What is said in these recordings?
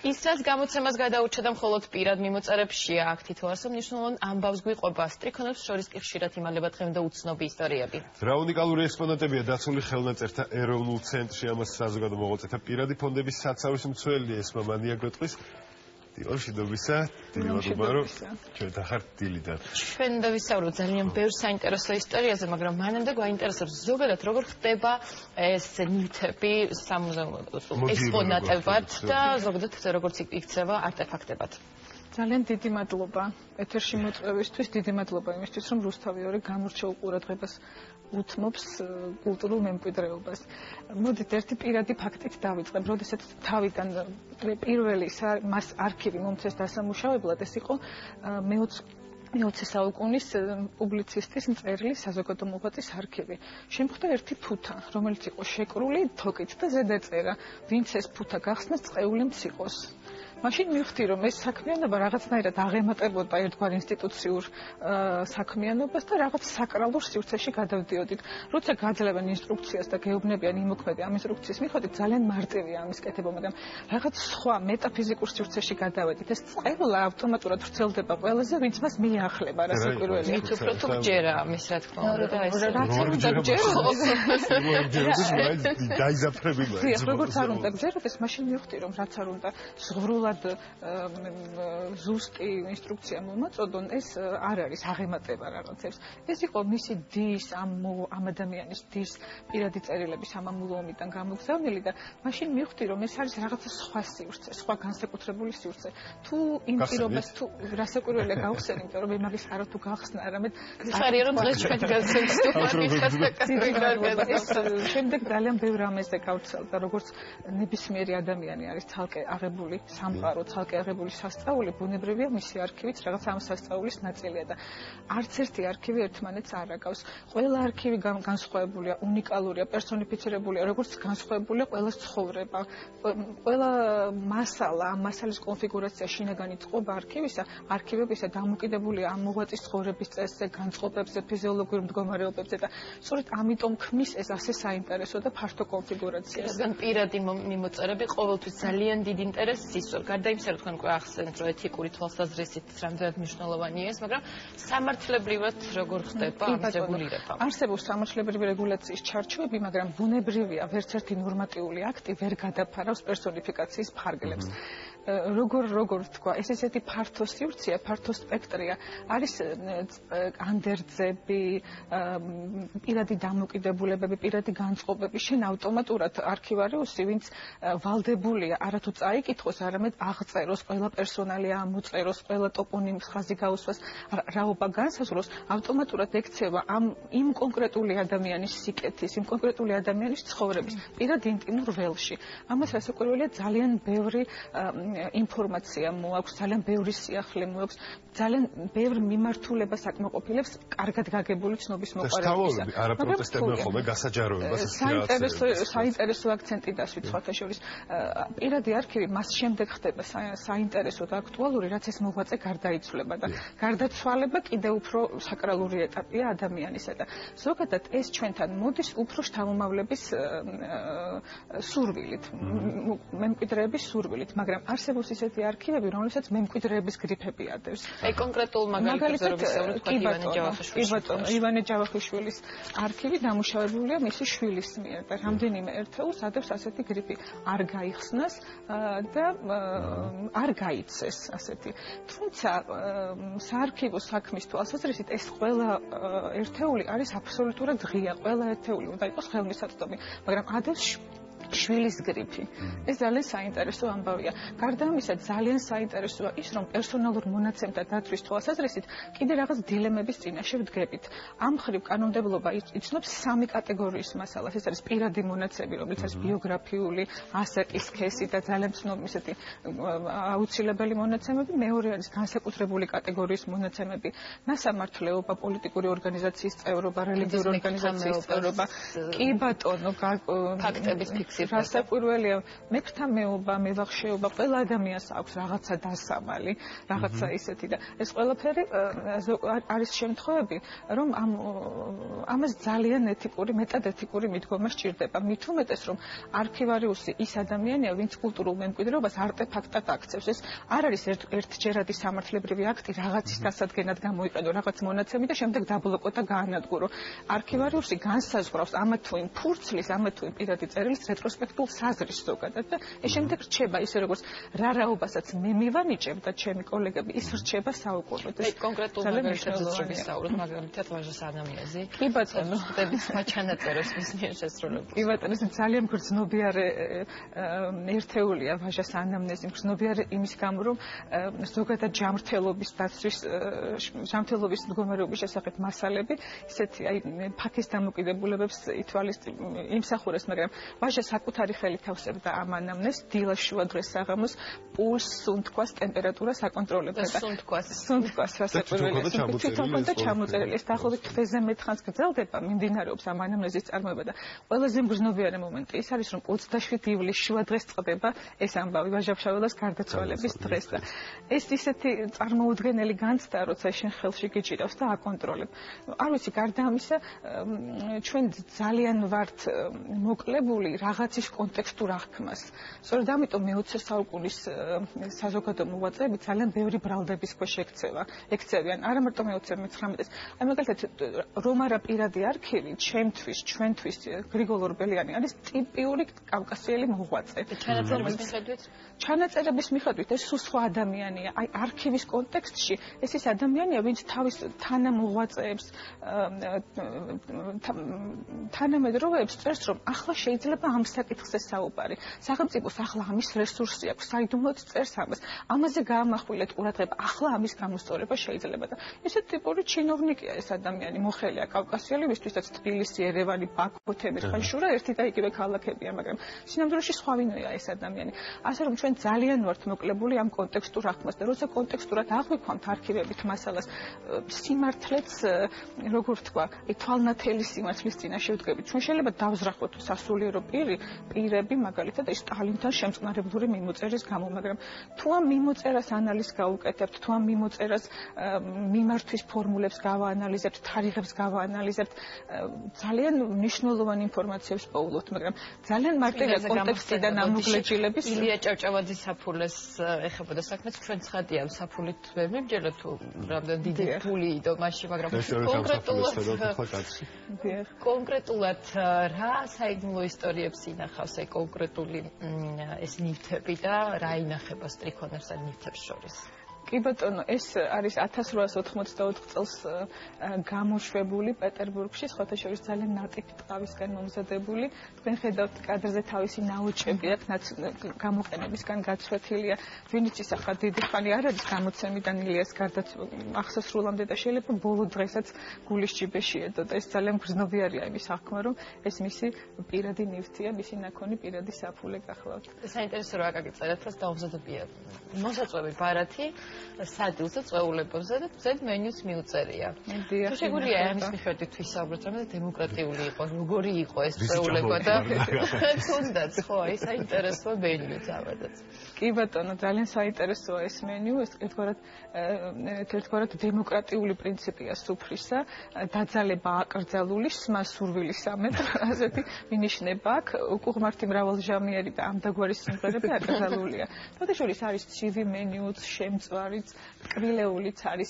ის რაც გამოცემას გადაურჩა და მხოლოდ პირად მიმოწერებშია აქ თითო არსო მნიშვნელოვან ამბავს გვიყვება სტრიქონებს შორის კი ხშირად იმალება დღემდე უცნობი ისტორიები. რა უნიკალური ექსპონატებია დაცული ხელნაწერთა ეროვნულ ცენტრში ამას საზოგადო მოღვაწეთა პირადი ფონდების საცავლის მცველი ესმა მანიაგროტყვის დილოშიდობისა, დილობარო, ჩვენ ახარ დილიდან. ჩვენ დავისაუბროთ ძალიან ბევრ საინტერესო ისტორიაზე, მაგრამ მანამდე გვაინტერესებს ზოგადად როგორ ხდება ეს ნივთები სამუზეუმო ექსპონატებად და ზოგადად როგორც იქცევა არტეფაქტებად. ძალიან დიდი მადლობა ეთერში მოწვევისთვის, დიდი მადლობა იმისთვის, რომ რუსთავი 2 გამორჩეულ ყურადღებას უთმობს კულტურულ მემკვიდრეობას. მოდით ერთი პირადი ფაქტით დავიწყებ, როდესაც თავიდან პირველი მას არქივი მომცეს დასამუშავებლად, ეს იყო მე-20 საუკუნის პუბლიცისტის მწერლის საზოგადო მოღვაწის არქივი. შემხვდა ერთი ფუთა, რომელიც იყო შეკრული თოკით და ზედაწერა, ვინც ეს ფუთა გახსნას წეული მციყოს. მაშინ მივხვდი, რომ ეს საქმიანობა რაღაცნაირად აღემატებოდა ერთგვარ ინსტიტუციურ საქმიანობას და რაღაც საკრალურ სივრცეში გადავდიოდით. როცა გაძლევენ ინსტრუქციას და გეუბნებიან იმოქმედი ამ ინსტრუქციის მიხედვით, ძალიან მარტივია ამის კეთება, მაგრამ რაღაც სხვა მეტაფიზიკურ სივრცეში გადავედით. ეს წყევლა ავტომატურად ვრცელდება ყველაზე, ვინც მას მიახლება, რასაკვირველია. მით უფრო თუ გჯერა ამის რა თქმა უნდა და ეს რაც უნდა გჯეროდეს. დაიზაფრებილა. როგორც არ უნდა გჯეროდეს, მაშინ მივხვდი, რომ რაც არ უნდა ზღვრულად ზუსტი ინსტრუქცია მომაწოდონ, ეს არ არის აღემატება რაღაცებს. ეს იყო მისი დის ამ ადამიანის დის პირადი წერილების ამამულო ომიდან გამოგზავნილი და მაშინ მივხვდი, რომ ეს არის რაღაცა სხვა სივრცე, სხვა განსაკუთრებული სივრცე. თუ იმ პირობას თუ რასაკვირველია გავხსენ, იმიტომ რომ მაგის არა თუ გახსნა, არამედ ხარია რომ დღეს ჩვენ გასცემთ ეს შემდეგ ძალიან ბევრ რამეზე გავცელდა, როგორც ნებისმიერი ადამიანი არის ცალკე აღებული სამყარო, ცალკე აღებული სასწაული, ბუნებრივია მისი არქივიც რაღაც ამ სასწაულის ნაწილია და არც ერთი არქივი ერთმანეთს არ აკავს. ყველა არქივი განსხვავებულია, უნიკალურია, პერსონიფიცირებულია, როგორც განსხვავებულია ყველა ცხოვრება. ყველა მასალა, ამ მასალის კონფიგურაცია, შინაგანი წყობა არქივებისა დამოკიდებულია ამ მოღვაწის ცხოვრების წესზე, განწყობებზე, ფიზიოლოგიურ მდგომარეობებზე და სწორედ ამიტომ ქმნის ეს ასე საინტერესო და ფართო კონფიგურაციას. რადგან პირადი მიმოწერები ყოველთვის ძალიან დიდ ინტერესს ისვევ. გარდა იმისა, რომ თქვენ გვახსენეთ, რომ ეთიკური თვალსაზრისით რამდენად მნიშვნელოვანია ეს, მაგრამ სამართლებრივად როგორ ხდება ამ რეგულირება? არსებობს სამართლებრივი რეგულაციის ჩარჩოები, მაგრამ ბუნებრივია, ვერც ერთი ნორმატიული აქტი ვერ გადაფარავს პერსონიფიკაციის ფარგლებს. როგორ თქვა, ეს ესეთი ფართო სივრცეა, ფართო სპექტრია, არის ანდერძები, პირადი დამოკიდებულებები, პირადი განწყობები, შენ ავტომატურად არქივარიუსი, ვინც ვალდებულია არათუ წაიკითხოს, არამედ აღწეროს, ყველა პერსონალია ამოწეროს, ყველა ტოპონიმის ხაზი გაუსვას, რაობა განსაზღვროს, ავტომატურად ექცევა იმ კონკრეტული ადამიანის სიკეთის, იმ კონკრეტული ადამიანის ცხოვრების პირად ინტიმურ ველში. ამას რასაკვირველია, ძალიან ბევრი ინფორმაცია მოაქვს, ძალიან ბევრი სიახლე მოაქვს, ძალიან ბევრ მიმართულებას აკმაყოფილებს კარგად გაგებული ცნობის მოყარებისა. არა პროტესტებენ ხოლმე გასაჯაროებას საინტერესო აქცენტი დასვით სხვათა შორის. პირადი არქივი მას შემდეგ ხდება საინტერესო და აქტუალური, რაც ეს მოღვაწე გარდაიცვლება და გარდაცვალება კიდევ უფრო საკრალური ეტაპია ადამიანისა და ზოგადად ეს ჩვენთან მოდის უფრო შთამომავლების სურვილით, მემკვიდრეების სურვილით, მაგრამ არსებობს ისეთი არქივები, რომლებსაც მემკვიდრეების გრიფები ადევს. აი კონკრეტულ მაგალითზე რომ ვისაუბროთ ივანე ჯავახიშვილის არქივი დამუშავებულია მისი შვილის მიერ და რამდენიმე ერთეულს ადევს ასეთი გრიფი. არ გაიხსნას და არ გაიცეს ასეთი. თუმცა საარქივო საქმის თვალსაზრისით ეს ყველა ერთეული არის აბსოლუტურად ღია, ყველა ერთეული უნდა იყოს ხელმისაწვდომი, მაგრამ ადევს შვილის გრიფი. ეს ძალიან საინტერესო ამბავია. გარდა ამისა, ძალიან საინტერესოა ის, რომ პერსონალურ მონაცემთა დაცვის თვალსაზრისით კიდე რაღაც დილემების წინაშე ვდგებით. ამ მხრივ კანონმდებლობა იცნობს 3 კატეგორიის მასალას. ეს არის პირადი მონაცემი, რომელიც არის ბიოგრაფიული, ასაკის სქესი და ძალიან ცნობილი ისეთი აუცილებელი მონაცემები. მეორე არის განსაკუთრებული კატეგორიის მონაცემები, ნასამართლეობა, პოლიტიკური ორგანიზაციის წევრობა, რელიგიური ორგანიზაციის წევრობა, კი ბატონო, ფაქტების ფიქსირება. რასაკვირველია, მეკრთამეობა, მევახშეობა, ყველა ადამიანს აქვს რაღაცა დასამალი, რაღაცა ისეთი და ეს ყველაფერი არის შემთხვევები, რომ ამას ძალიან ეთიკური, მეტად ეთიკური მიდგომა სჭირდება. მით უმეტეს, რომ არქივარიუსი ის ადამიანია, ვინც კულტურულ მემკვიდრეობას არტეფაქტად აქცევს. ეს არ არის ერთჯერადი სამართლებრივი აქტი, რაღაცის დასადგენად გამოიყენო რაღაც მონაცემი და შემდეგ დაბლოკო და გაანადგურო. არქივარიუსი განსაზღვრავს ამა თუ იმ ფურცლის, ამა თუ იმ პირადი წერილის რეტროსპექტულ საზრისს ზოგადად და ეს შემდეგ რჩება ისე როგორც რაობასაც მე მივანიჭებ და ჩემი კოლეგები ის რჩება საუკუნოდ. ეს კონკრეტულ მაგალითად ვისაუბროთ, მაგალითად ვაჟას ანამნეზი. კი ბატონო, ხდების მაჩანაწერებს მის მიერ შესრულებული. კი ბატონო, ეს ძალიან გრძნობიარე ერთეულია ვაჟას ანამნეზი, გრძნობიარე იმის გამო, რომ ზოგადად ჯანმრთელობის დაცვის ჯანმრთელობის მდგომარეობის შესახებ მასალები ისეთი აი ფაქის დამოკიდებულებებს იმსახურეს, მაგრამ ვაჟა საკუთარი ხელით ავსებდა ამ ანამნეზს, დილას შუა დღეს საღამოს პულსს, სუნთქვას, ტემპერატურას აკონტროლებდა და სუნთქვას რასაკვირველია, თვითონ და ჩამოწერილი. ეს დაახლოებით თვეზე მეტხანს გრძელდება, მიმდინარეობს ამ ანამნეზის წარმოება და ყველაზე მგრძნობიარე მომენტი ის არის, რომ 27 ივლისს შუა დღეს წყდება ეს ამბავი ვაჟა-ფშაველას გარდაცვალების დღეს და ეს ისეთი წარმოუდგენელი განცდა, როცა შენ ხელში გიჭირავს და აკონტროლებ. არ ვიცი, გარდა ამისა, ჩვენ ძალიან ვართ მოკლებული რაღაცის კონტექსტურ აღქმას. სწორედ ამიტომ მე-20 საუკუნის საზოგადო მოღვაწეები ძალიან ბევრი ბრალდების ქვეშ ექცევიან. არა მარტო მე-20, მე-19-ის. აი მაგალითად, რომ არა პირადი არქივი, ჩვენთვის გრიგოლ ორბელიანი არის ტიპიური კავკასიელი მოღვაწე. ჩანაწერების მიხედვით ეს სხვა ადამიანია. აი არქივის კონტექსტში ეს ის ადამიანია, ვინც თავის თანამოღვაწეებს თანამედროვეებს წერს, რომ ახლა შეიძლება ამ საკითხზე საუბარი. სახელმწიფოს ახლა ამის რესურსი აქვს, საიდუმლოდ წერს ამას. ამაზე გაამახვილეთ ყურადღება, ახლა ამის გამოსწორება შეიძლება და ესეთ ტიპური ჩინოვნიკია ეს ადამიანი, მოხელია კავკასიელი, ვისთვისაც თბილისი, ერევანი, ბაქო, თემირხანშურა ერთი და იგივე ქალაქებია, მაგრამ სინამდვილეში სხვავინოა ეს ადამიანი. ასე რომ ჩვენ ძალიან ვართ მოკლებული ამ კონტექსტურ აღქმას და როცა კონტექსტურად აღვიქვამთ არქივებით მასალას, სიმართლეც როგორ ვთქვა, თვალნათელი სიმართლის წინაშე ვდგებით. ჩვენ შეიძლება დავზრახოთ სასულიერო პირები, მაგალითად, სტალინთან შემწყნარებლური მიმოწერის გამო, მაგრამ თუ ამ მიმოწერას ანალიზს გავუკეთებთ, თუ ამ მიმოწერას მიმართვის ფორმულებს გავაანალიზებთ, თარიღებს გავაანალიზებთ, ძალიან მნიშვნელოვანი ინფორმაციებს პოულობთ, მაგრამ ძალიან მარტივია კონტექსტიდან ამოგლეჯილების. ილია ჭავჭავაძის საფულეს ეხებოდა საქმეს, ჩვენ ცხადია საფულით ვერ მიმჯერდა თუ რამდენი დიდი ფული იდო მასში, მაგრამ კონკრეტულად რა საიდუმლო ისტორიებს ინახავს აი კონკრეტული ეს ნივთები და რა ინახება სტრიქონებს და ნივთებს შორის? კი ბატონო, ეს არის 1884 წელს გამოშვებული პეტერბურგში, სხვათა შორის ძალიან ნატიფი ტყავისგან მომზადებული. თქვენ ხედავთ კადრზე თავისი ნაოჭები აქვს, გამოყენებისგან გაცვეთილია. ვინც ის ახლა დიდი ხანი არ არის გამოცემიდან ილიას აღსასრულამდე და შეიძლება ბოლო დღესაც გულის ჯიბეში ედო და ეს ძალიან გრძნობიარია იმის აღქმა, რომ ეს მისი პირადი ნივთია, მისი ნაქონი პირადი საფულე გახლავთ. საინტერესო რა გაგიწერეთ, რომ დაუმზადებია მოსაწვევი ბარათი სადილზე, წვეულებებზე და ზედ მენიუს მიუწერია. შეგვიძლია ამის მიხედვით ვისაუბროთ, რომ დემოკრატიული იყო, როგორი იყო ეს წვეულება და თუნდაც ხო, აი საინტერესო მენიუ თავადაც. კი ბატონო, ძალიან საინტერესოა ეს მენიუ, ეს ერთგვარად დემოკრატიული პრინციპია სუფრისა, დაძალება აკრძალული, სმა სურვილი სამეფო, ასეთი მინიშნება აქვს, უკუღმართი მრავალჟამიერი და ამდაგვარი სიმღერები აკრძალულია. თვითონ არის ცივი მენიუც, შემწვარიც, კრილეულიც არის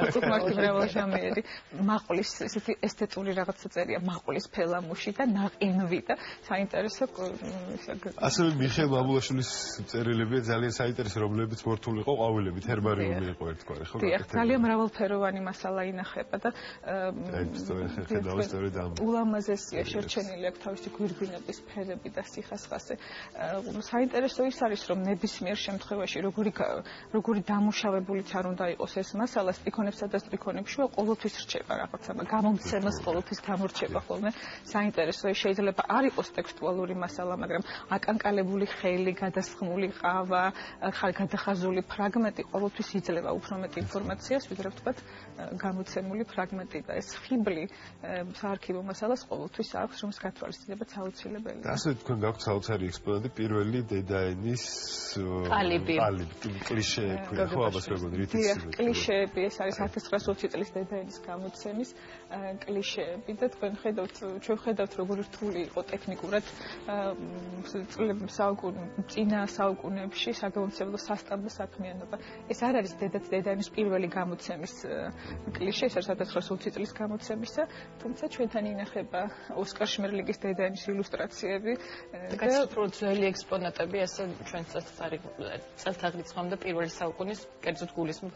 უკუღმართი მრავალჟამიერი, მაყulis ესეთი ესთეტური რაღაცა წერია, მაყulis ფელამუში და ნაყინვი და საინტერესო ასევე მიხეილ მამულაშვილის წერილებია ძალიან საინტერესო, რომლებიც მორთული იყო ყვავილებით, ჰერბარიუმი იყო ერთგვარი, ხო? დიახ, ძალიან მრავალფეროვანი მასალა ინახება და ულამაზესია, შერჩენილი აქვს თავისი გვირგვინების ფერები და სიხასხასე. საინტერესო ის არის, რომ ნებისმიერ მიერ შემთხვევაში როგორი დამუშავებულიც არ უნდა იყოს ეს მასალა, სტრიქონებსა და სტრიქონებში ყოველთვის რჩება რაღაცა, გამომცემას ყოველთვის გამორჩება ხოლმე. საინტერესოა, შეიძლება არ იყოს ტექსტუალური მასალა, მაგრამ აკანკალებული ხელი, გადასხმული ყავა, გადახაზული ფრაგმენტი ყოველთვის იძლევა უფრო მეტ ინფორმაციას, ვიდრე ვთქვათ, გამოცემული ფრაგმენტი და ეს ხიბლი საარქივო მასალას ყოველთვის აქვს, რომლის გათვალისწინებაც აუცილებელია. და ასე თქვენ გაქვთ საოცარი ექსპონატი, პირველი დედაენის ყალიბი, კლიშეები, ხო, აბას როგორ რითიც კლიშეები, ეს არის 1920 წლის დედაენის გამოცემის კლიშეები და თქვენ ჩვენ ხედავთ როგორ რთული იყო ტექნიკურად წინა საუკუნეებში საგამომცემლო სასტამბო საქმიანობა. ეს არ არის დედაენის პირველი გამოცემის კლიშე, ეს არის 1920 წლის გამოცემისა, თუმცა ჩვენთან ინახება ოსკარ შმერლინგის დედაენის ილუსტრაციები და გაცილებით ძველი ექსპონატები, ასე ჩვენ წელთაღრიცხვამდე პირველი საუკუნის კერძოდ გულისხმობ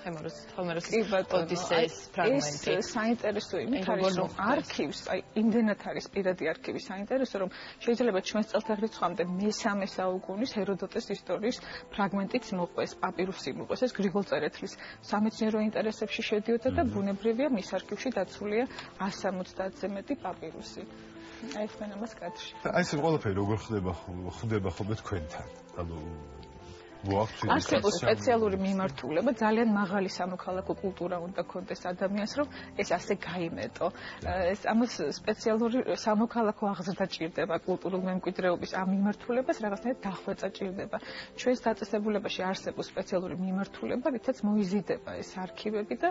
ჰომეროსის ოდისეის ფრაგმენტი. ეს საინტერესო იმით არის, რომ არქივს, იმდენად არის პირადი არქივი საინტერესო, რომ შეიძლება ჩვენს წელთაღრიცხვამდე მესამე საუკუნის ჰეროდოტეს ისტორიის ფრაგმენტიც მოყვეს, პაპირუსი მოყვეს, ეს გრიგოლ წერეთლის სამეცნიერო ინტერესებში შედიოდა და ბუნებრივია მის არქივში დაცულია 170-ზე მეტი პაპირუსი. აი ხმენ ამას კადრში. აი ეს ყველაფერი როგორ ხდება ხოლმე თქვენთან? ანუ არსებობს სპეციალური მიმართულება, ძალიან მაღალი სამოქალაქო კულტურა უნდა ქონდეს ადამიანს, რომ ეს ასე გაიმეტო. ეს ამას სპეციალური სამოქალაქო აღზრდა ჭირდება კულტურულ მემკვიდრეობის ამ მიმართულებას რაღაცნაირად დახვეწა ჭირდება. ჩვენს დაწესებულებაში არსებობს სპეციალური მიმართულება, რითაც მოიზიდება ეს არქივები და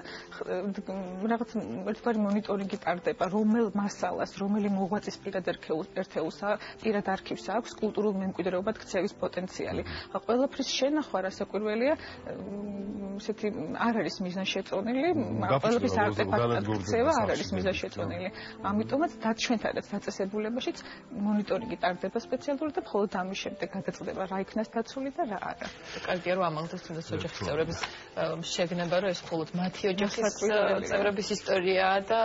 რაღაც ერთგვარი მონიტორინგი ტარდება, რომელ მასალას, რომელი მოღვაწის პირად არქივს აქვს კულტურულ მემკვიდრეობად ქცევის პოტენციალი. ყველაფრის შენახვა რასაკვირველია, ესეთი არ არის მიზანშეწონილი, ყველაფრის არტეფაქტად ქცევა არ არის მიზანშეწონილი. ამიტომაც ჩვენთანაც დაწესებულებაშიც მონიტორინგი ტარდება სპეციალურად და მხოლოდ ამის შემდეგ გადაწყდება რა იქნას დაცული და რა არა. კარგია რომ ამალდოს თუნდაც ოჯახის წევრების შეგნება, რომ ეს მხოლოდ მათი ოჯახის წევრების ისტორიაა და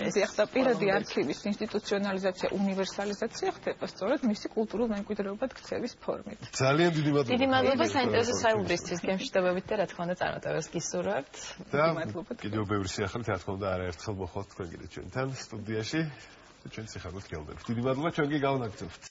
ეს ახლა პირადი არქივის ინსტიტუციონალიზაცია, უნივერსალიზაცია ხდება სწორედ მისი კულტურულ მემკვიდრეობად ქცევის ფორმით. ძალიან დიდი მადლობა. დიდი მადლობა საინტერესო საუბრისთვის, გემშვიდობებით და რა თქმა უნდა წარმატებას გისურვებთ. და კიდევ ბევრი სიახლით რა თქმა უნდა არაერთხელ მოხვალთ თქვენ კიდე ჩვენთან სტუდიაში და ჩვენ სიხარულით გელოდებით. დიდი მადლობა, ჩვენ კი გავნაგრძობთ.